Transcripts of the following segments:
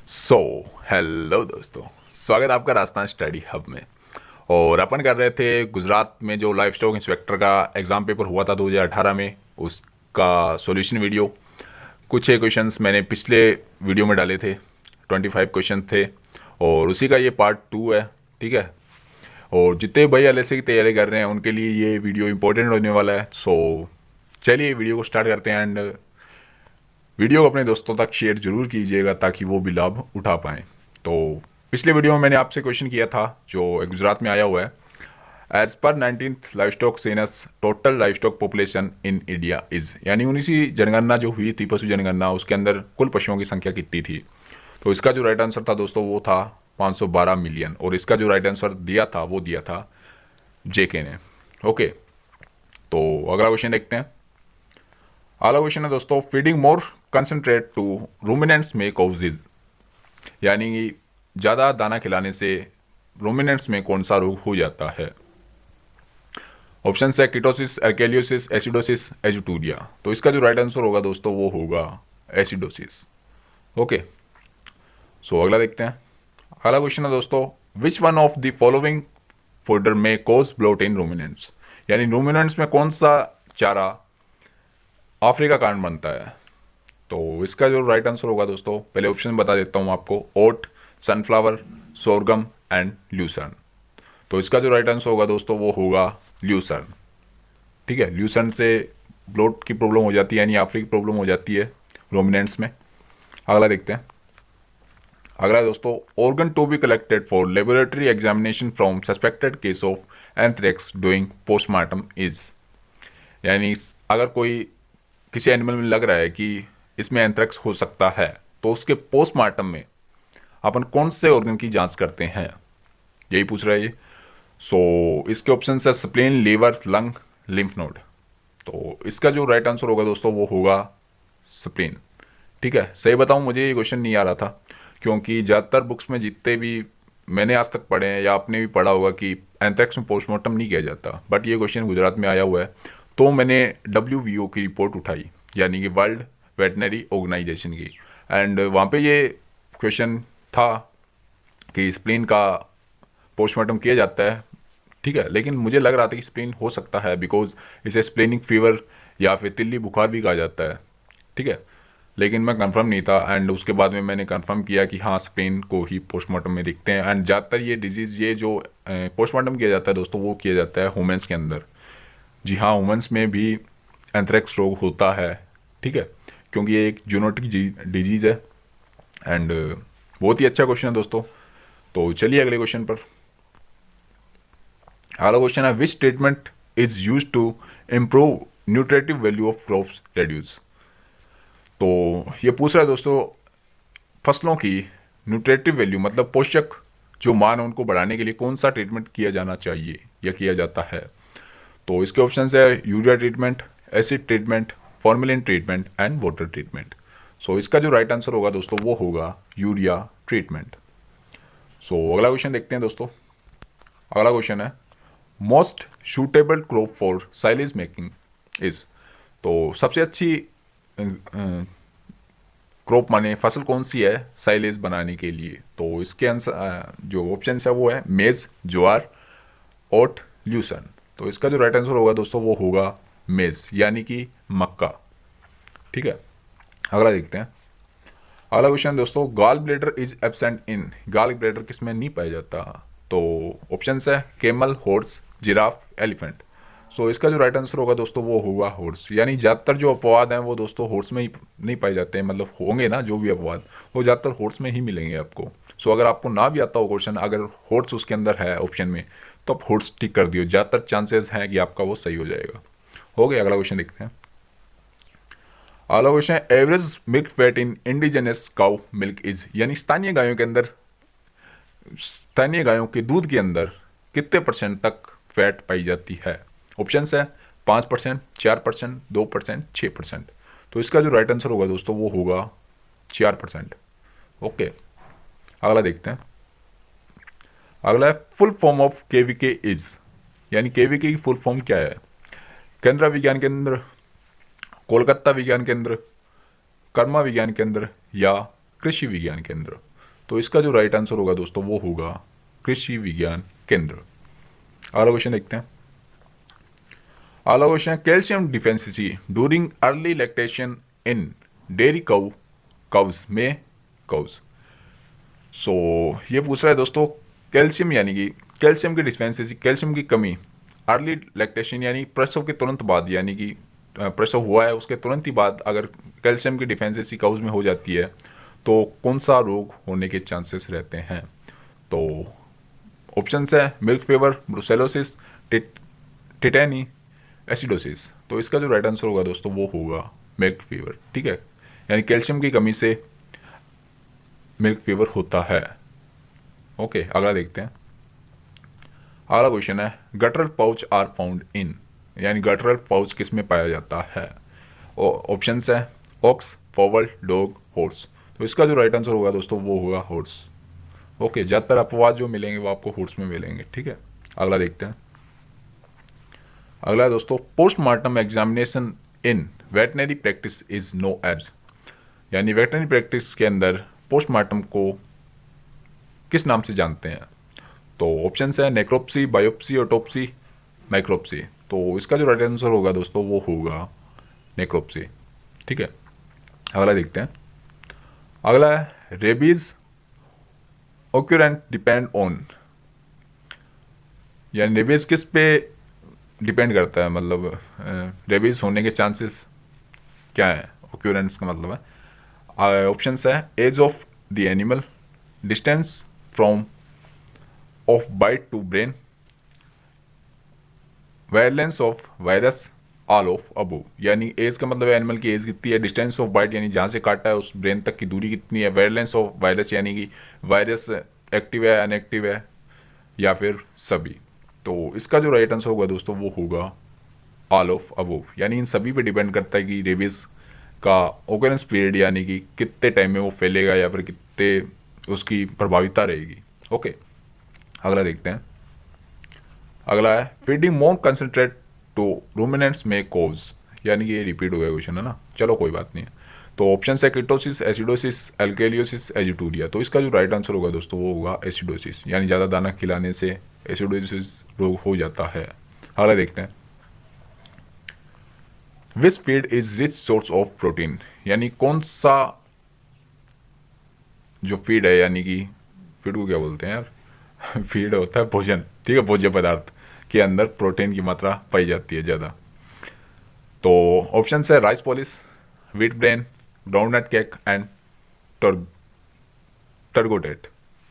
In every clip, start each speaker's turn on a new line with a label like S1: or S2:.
S1: So hello दोस्तों, स्वागत है आपका राजस्थान स्टडी हब में। और अपन कर रहे थे गुजरात में जो लाइफ स्टॉक इंस्पेक्टर का एग्ज़ाम पेपर हुआ था 2018 में, उसका सॉल्यूशन वीडियो। कुछ क्वेश्चंस मैंने पिछले वीडियो में डाले थे, 25 क्वेश्चन थे और उसी का ये पार्ट 2 है। ठीक है। और जितने भाई एलएसए की तैयारी कर रहे हैं उनके लिए ये वीडियो इंपॉर्टेंट होने वाला है। सो चलिए वीडियो को स्टार्ट करते हैं एंड वीडियो को अपने दोस्तों तक शेयर जरूर कीजिएगा ताकि वो भी लाभ उठा पाएँ। तो पिछले वीडियो में मैंने आपसे क्वेश्चन किया था जो गुजरात में आया हुआ है। एज पर 19th livestock census total livestock population in India is, यानी 19वीं जनगणना जो हुई थी पशु जनगणना, उसके अंदर कुल पशुओं की संख्या कितनी थी। तो इसका जो राइट आंसर था दोस्तों वो था 512 मिलियन। और इसका जो राइट आंसर दिया था वो दिया था जेके ने। ओके, तो अगला क्वेश्चन देखते हैं। अगला क्वेश्चन है दोस्तों, feeding more concentrate to ruminants में कॉजेज, यानी ज़्यादा दाना खिलाने से रूमिनेंट्स में कौन सा रोग हो जाता है। ऑप्शन है कीटोसिस, एर्केलियोसिस, एसिडोसिस, एजुटूरिया। तो इसका जो राइट आंसर होगा दोस्तों वो होगा एसिडोसिस। ओके, सो अगला देखते हैं। अगला क्वेश्चन है दोस्तों, which one of the following fodder में कोज ब्लोट इन रूमिनेंट्स, यानी रूमिनेंट्स में कौन सा चारा अफ्रीका का कारण बनता है। तो इसका जो राइट आंसर होगा दोस्तों, पहले ऑप्शन बता देता हूँ आपको, ओट, सनफ्लावर, सोरगम एंड ल्यूसर्न। तो इसका जो राइट आंसर होगा दोस्तों वो होगा ल्यूसर्न। ठीक है, ल्यूसर्न से ब्लोट की प्रॉब्लम हो जाती है, यानी आफरी की प्रॉब्लम हो जाती है रोमिनेंट्स में। अगला देखते हैं। अगला दोस्तों, organ to be collected for laboratory examination from suspected case of anthrax doing postmortem is, यानी अगर कोई किसी एनिमल में लग रहा है कि इसमें एंथ्रेक्स हो सकता है तो उसके पोस्टमार्टम में अपन कौन से ऑर्गन की जांच करते हैं, यही पूछ रहा है ये। सो इसके ऑप्शन है spleen, liver, lung, lymph node. तो इसका जो राइट आंसर होगा दोस्तों वो होगा स्प्लीन। ठीक है, सही बताऊं मुझे ये क्वेश्चन नहीं आ रहा था, क्योंकि ज़्यादातर बुक्स में जितने भी मैंने आज तक पढ़े हैं या आपने भी पढ़ा होगा कि एंथ्रेक्स में पोस्टमार्टम नहीं किया जाता, बट ये क्वेश्चन गुजरात में आया हुआ है। तो मैंने WVO की रिपोर्ट उठाई, यानी कि वर्ल्ड वेटनरी ऑर्गेनाइजेशन की, एंड वहाँ पे ये क्वेश्चन था कि स्प्लीन का पोस्टमार्टम किया जाता है। ठीक है, लेकिन मुझे लग रहा था कि स्प्लीन हो सकता है, बिकॉज इसे स्प्लेनिक फीवर या फिर तिल्ली बुखार भी कहा जाता है। ठीक है, लेकिन मैं कंफर्म नहीं था, एंड उसके बाद में मैंने कंफर्म किया कि हाँ स्प्लेन को ही पोस्टमार्टम में दिखते हैं। एंड ज़्यादातर ये डिजीज़, ये जो पोस्टमार्टम किया जाता है दोस्तों, वो किया जाता है वुमेंस के अंदर। जी हाँ, वुमेंस में भी एंथ्रेक्स रोग होता है। ठीक है, क्योंकि ये एक जूनोटिक डिजीज़ है। एंड बहुत ही अच्छा क्वेश्चन है दोस्तों। तो चलिए अगले क्वेश्चन पर। अगला क्वेश्चन है, which treatment is use to improve nutritive value of crops reduce. तो ये पूछ रहा है दोस्तों, फसलों की न्यूट्रेटिव वैल्यू मतलब पोषक जो मान है उनको बढ़ाने के लिए कौन सा ट्रीटमेंट किया जाना चाहिए या किया जाता है। तो इसके ऑप्शन है urea treatment, acid treatment, formalin treatment and water treatment. So इसका जो राइट आंसर होगा दोस्तों वो होगा यूरिया ट्रीटमेंट। सो अगला क्वेश्चन देखते हैं दोस्तों। अगला क्वेश्चन है, most suitable crop for silage making is. तो सबसे अच्छी क्रॉप माने फसल कौन सी है साइलेज बनाने के लिए। तो इसके आंसर जो ऑप्शन है वो है मेज, ज्वार, ओट, ल्यूसन। तो इसका जो राइट आंसर होगा दोस्तों वो होगा मेज, यानी कि मक्का। ठीक है, अगला देखते हैं। अगला क्वेश्चन दोस्तों, gall bladder is absent in, gall bladder किसमें नहीं पाया जाता। तो ऑप्शन है camel, horse, giraffe, elephant. So इसका जो राइट आंसर होगा दोस्तों वो होगा हॉर्स, यानी ज़्यादातर जो अपवाद हैं वो दोस्तों हॉर्स में ही नहीं पाए जाते हैं, मतलब होंगे ना जो भी अपवाद, वो ज़्यादातर हॉर्स में ही मिलेंगे आपको। सो अगर आपको ना भी आता हो क्वेश्चन, अगर हॉर्स उसके अंदर है ऑप्शन में, तो आप हॉर्स टिक कर दियो, ज़्यादातर चांसेस हैं कि आपका वो सही हो जाएगा। हो गया, अगला क्वेश्चन देखते हैं। अगला क्वेश्चन है, average milk fat in indigenous cow milk is, यानी स्थानीय गायों के अंदर, स्थानीय गायों के दूध के अंदर कितने परसेंट तक फैट पाई जाती है। ऑप्शन है 5%, 4%, 2%, 6%। तो इसका जो राइट आंसर होगा दोस्तों वो होगा 4%। ओके, अगला देखते हैं। अगला है, full form of KVK is, यानी KVK की फुल फॉर्म क्या है। केंद्रीय विज्ञान केंद्र, कोलकाता विज्ञान केंद्र, कर्मा विज्ञान केंद्र या कृषि विज्ञान केंद्र। तो इसका जो राइट आंसर होगा दोस्तों वो होगा कृषि विज्ञान केंद्र। अगला क्वेश्चन देखते हैं। अगला क्वेश्चन है calcium deficiency during early lactation in dairy cows में काउज। सो ये पूछ रहा है दोस्तों कैल्शियम यानी कि कैल्शियम की डिफिशियंसी, कैल्शियम की कमी अर्ली लैक्टेशन यानी प्रसव के तुरंत बाद, यानी कि प्रसव हुआ है उसके तुरंत ही बाद अगर कैल्शियम की डिफिशियंसी काउज में हो जाती है तो कौन सा रोग होने के चांसेस रहते हैं। तो ऑप्शंस है milk fever, brucellosis, tetany, acidosis. तो इसका जो राइट आंसर होगा दोस्तों वो होगा मिल्क फीवर। ठीक है, यानी कैल्शियम की कमी से मिल्क फीवर होता है। ओके, अगला देखते हैं। अगला क्वेश्चन है गटरल पाउच आर फाउंड इन, यानी गटरल पाउच किस में पाया जाता है। ऑप्शंस है ऑक्स, फॉवल, डॉग, हॉर्स। तो इसका जो राइट आंसर होगा दोस्तों वो होगा हॉर्स। ओके, ज़्यादातर अपवाद जो मिलेंगे वो आपको हॉर्स में मिलेंगे। ठीक है, अगला देखते हैं। अगला है दोस्तों postmortem examination in veterinary practice is known as, यानी वेटनरी प्रैक्टिस के अंदर पोस्टमार्टम को किस नाम से जानते हैं। तो ऑप्शन है नेक्रोप्सी, बायोप्सी, ऑटोप्सी, माइक्रोप्सी। तो इसका जो राइट आंसर होगा दोस्तों वो होगा नेक्रोप्सी। ठीक है, अगला देखते हैं। अगला है रेबीज ऑक्यूरेंट डिपेंड ऑन, यानी रेबीज किस पे डिपेंड करता है, मतलब रेबीज होने के चांसेस क्या है। ऑक्यूरेंस का मतलब है ऑप्शंस है age of the animal, distance from of bite to brain, virulence of virus, all of above. यानी एज का मतलब एनिमल की एज कितनी है, डिस्टेंस ऑफ बाइट यानी जहाँ से काटा है उस ब्रेन तक की दूरी कितनी है, वायलेंस ऑफ वायरस यानी कि वायरस एक्टिव है अनएक्टिव है, या फिर सभी। तो इसका जो राइट आंसर होगा दोस्तों वो होगा ऑल ऑफ अबो, यानी इन सभी पे डिपेंड करता है कि रेबीज का ओकरेंस पीरियड यानी कि कितने टाइम में वो फैलेगा या फिर कितने उसकी प्रभाविता रहेगी। ओके, अगला देखते हैं। अगला है feeding more concentrate to ruminants में कोज, यानी कि ये रिपीट हो गया क्वेश्चन है ना, चलो कोई बात नहीं है। तो ऑप्शन है कीटोसिस, एसिडोसिस, एल्केलियोसिस, एजिटूरिया। तो इसका जो राइट आंसर होगा दोस्तों वो होगा एसिडोसिस, यानी ज़्यादा दाना खिलाने से एसिडोसिस रोग हो जाता है। अगला देखते हैं। Which feed is rich source of protein, यानी कौन सा जो फीड है, यानी कि फीड को क्या बोलते हैं यार फीड होता है भोजन, ठीक है, भोज्य पदार्थ के अंदर प्रोटीन की मात्रा पाई जाती है ज़्यादा। तो ऑप्शन है rice polish, wheat bran, groundnut cake and टर्गोडेट।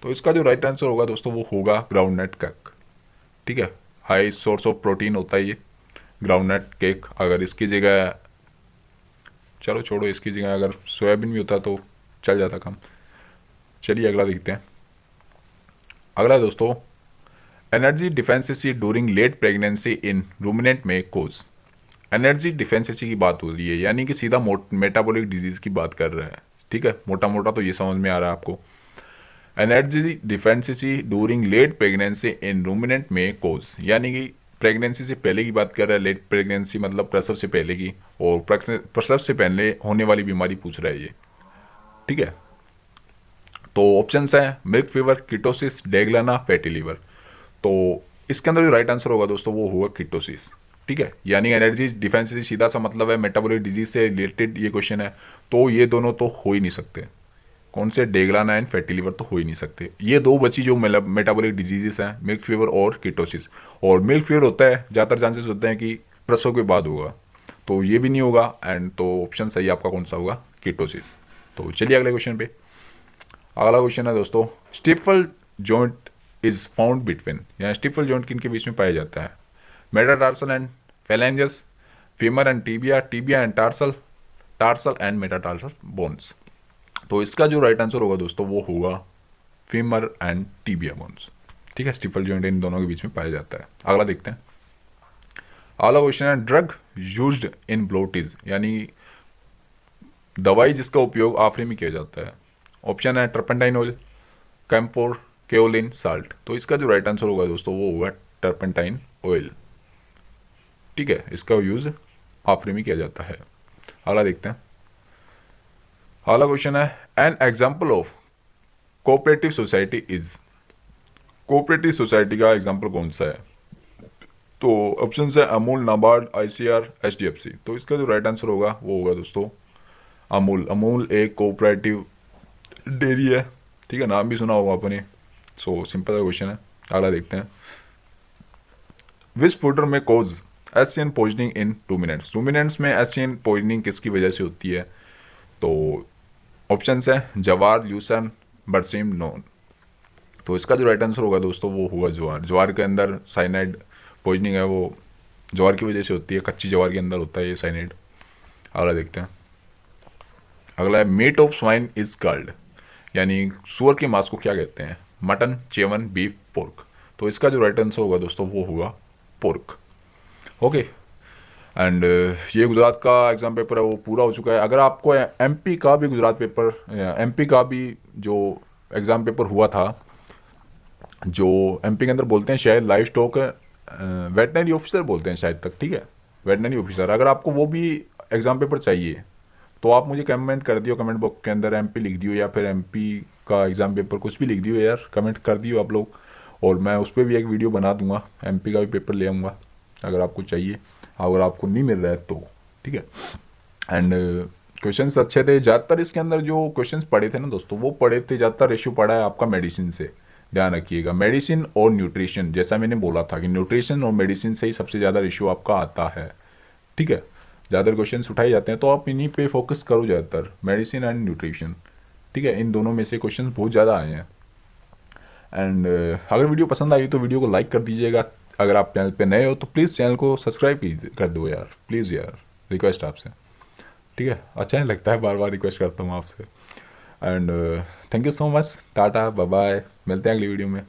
S1: तो इसका जो राइट आंसर होगा दोस्तों वो होगा ग्राउंडनट केक। ठीक है, हाई सोर्स ऑफ प्रोटीन होता है ये ग्राउंडनट केक। अगर इसकी जगह, चलो छोड़ो, इसकी जगह अगर सोयाबीन भी होता तो चल जाता काम। चलिए अगला देखते हैं। अगला दोस्तों energy deficiency during late pregnancy in ruminant में कोज। एनर्जी डिफिशिएंसी की बात हो रही है, यानी कि सीधा मेटाबॉलिक डिजीज की बात कर रहा है। ठीक है, मोटा मोटा तो ये समझ में आ रहा है आपको। Energy deficiency during late pregnancy in ruminant में कोज, यानी कि प्रेगनेंसी से पहले की बात कर रहा है। लेट प्रेगनेंसी मतलब प्रसव से पहले की, और प्रसव से पहले होने वाली बीमारी पूछ रहा है ये। ठीक है, तो ऑप्शंस हैं milk fever, ketosis, Degnala, fatty liver. तो इसके अंदर जो राइट आंसर होगा दोस्तों वो होगा कीटोसिस। ठीक है, यानी एनर्जी डिफिशिएंसी सीधा सा मतलब है मेटाबॉलिक डिजीज से रिलेटेड ये क्वेश्चन है, तो ये दोनों तो हो ही नहीं सकते। कौन से, डेगलाना एंड फैटी लीवर तो हो ही नहीं सकते। ये दो बची जो मेटाबॉलिक डिजीजेस हैं, मिल्क फीवर और कीटोसिस। और मिल्क फीवर होता है, ज़्यादातर चांसेस होते हैं कि प्रसव के बाद होगा, तो ये भी नहीं होगा। एंड तो ऑप्शन सही आपका कौन सा होगा, कीटोसिस। तो चलिए अगले क्वेश्चन पे। अगला क्वेश्चन है दोस्तों stifle joint is found between, यानी स्टिफल जॉइंट किन के बीच में पाया जाता है। Metatarsal and phalanges, femur and tibia, tibia and tarsal, tarsal and metatarsal bones. तो इसका जो राइट आंसर होगा दोस्तों वो होगा फीमर एंड टीबिया बोन्स। ठीक है, स्टिफल जॉइंट इन दोनों के बीच में पाया जाता है। अगला देखते हैं। अगला क्वेश्चन है ड्रग यूज्ड इन ब्लोटिज, यानी दवाई जिसका उपयोग आफरी में किया जाता है। ऑप्शन है turpentine oil, camphor, kaolin, salt. तो इसका जो राइट आंसर होगा दोस्तों वो होगा टर्पेंटाइन ऑयल। ठीक है, इसका यूज आफरी में किया जाता है। अगला देखते हैं। अगला क्वेश्चन है an example of cooperative society is, cooperative society का एग्जाम्पल कौन सा है? तो ऑप्शन है अमूल, नाबार्ड, आईसीआर, एचडीएफसी। तो इसका जो राइट आंसर होगा वो होगा दोस्तों अमूल। अमूल एक कोऑपरेटिव डेयरी है, ठीक है, नाम भी सुना होगा आपने। सो सिंपल क्वेश्चन है। अगला देखते हैं, विच फूडर में कोज एशियन पॉइजनिंग इन 2 मिनट्स। 2 मिनट्स में एशियन पॉइजनिंग किसकी वजह से होती है? तो ऑप्शन है जवार, ल्यूसन, बरसीम, नोन। तो इसका जो राइट आंसर होगा दोस्तों वो होगा ज्वार। ज्वार के अंदर साइनाइड पॉइजनिंग है, वो ज्वार की वजह से होती है, कच्ची ज्वार के अंदर होता है ये साइनाइड। अगला देखते हैं, अगला है meat of swine is called, यानी सुअर के मांस को क्या कहते हैं? Mutton, chicken, beef, pork. तो इसका जो राइट आंसर होगा दोस्तों वो होगा पोर्क। ओके, एंड ये गुजरात का एग्ज़ाम पेपर है वो पूरा हो चुका है। अगर आपको एमपी का भी गुजरात पेपर, एमपी का भी जो एग्ज़ाम पेपर हुआ था, जो एमपी के अंदर बोलते हैं शायद लाइव स्टॉक वेटनरी ऑफिसर बोलते हैं शायद तक, ठीक है, वेटनरी ऑफिसर। अगर आपको वो भी एग्ज़ाम पेपर चाहिए तो आप मुझे कमेंट कर दियो, कमेंट बॉक्स के अंदर एमपी लिख दियो या फिर एमपी का एग्ज़ाम पेपर कुछ भी लिख दियो यार, कमेंट कर दियो आप लोग, और मैं उस पर भी एक वीडियो बना दूंगा, एमपी का भी पेपर ले आऊँगा अगर आपको चाहिए, अगर आपको नहीं मिल रहा है तो, ठीक है। एंड क्वेश्चंस अच्छे थे ज़्यादातर। इसके अंदर जो क्वेश्चंस पढ़े थे ना दोस्तों वो पढ़े थे ज़्यादातर, रेशियो पड़ा है आपका मेडिसिन से, ध्यान रखिएगा, मेडिसिन और न्यूट्रिशन। जैसा मैंने बोला था कि न्यूट्रिशन और मेडिसिन से ही सबसे ज़्यादा रेशियो आपका आता है, ठीक है। ज़्यादातर क्वेश्चंस उठाए जाते हैं तो आप इन्हीं पे फोकस करो ज़्यादातर, मेडिसिन एंड न्यूट्रिशन, ठीक है। इन दोनों में से क्वेश्चन बहुत ज़्यादा आए हैं। एंड अगर वीडियो पसंद आई तो वीडियो को लाइक कर दीजिएगा। अगर आप चैनल पे नए हो तो प्लीज़ चैनल को सब्सक्राइब कर दो यार, प्लीज़ यार, रिक्वेस्ट आपसे, ठीक है। अच्छा नहीं लगता है, बार बार रिक्वेस्ट करता हूँ आपसे। And thank you so much, tata, bye bye, मिलते हैं अगली वीडियो में।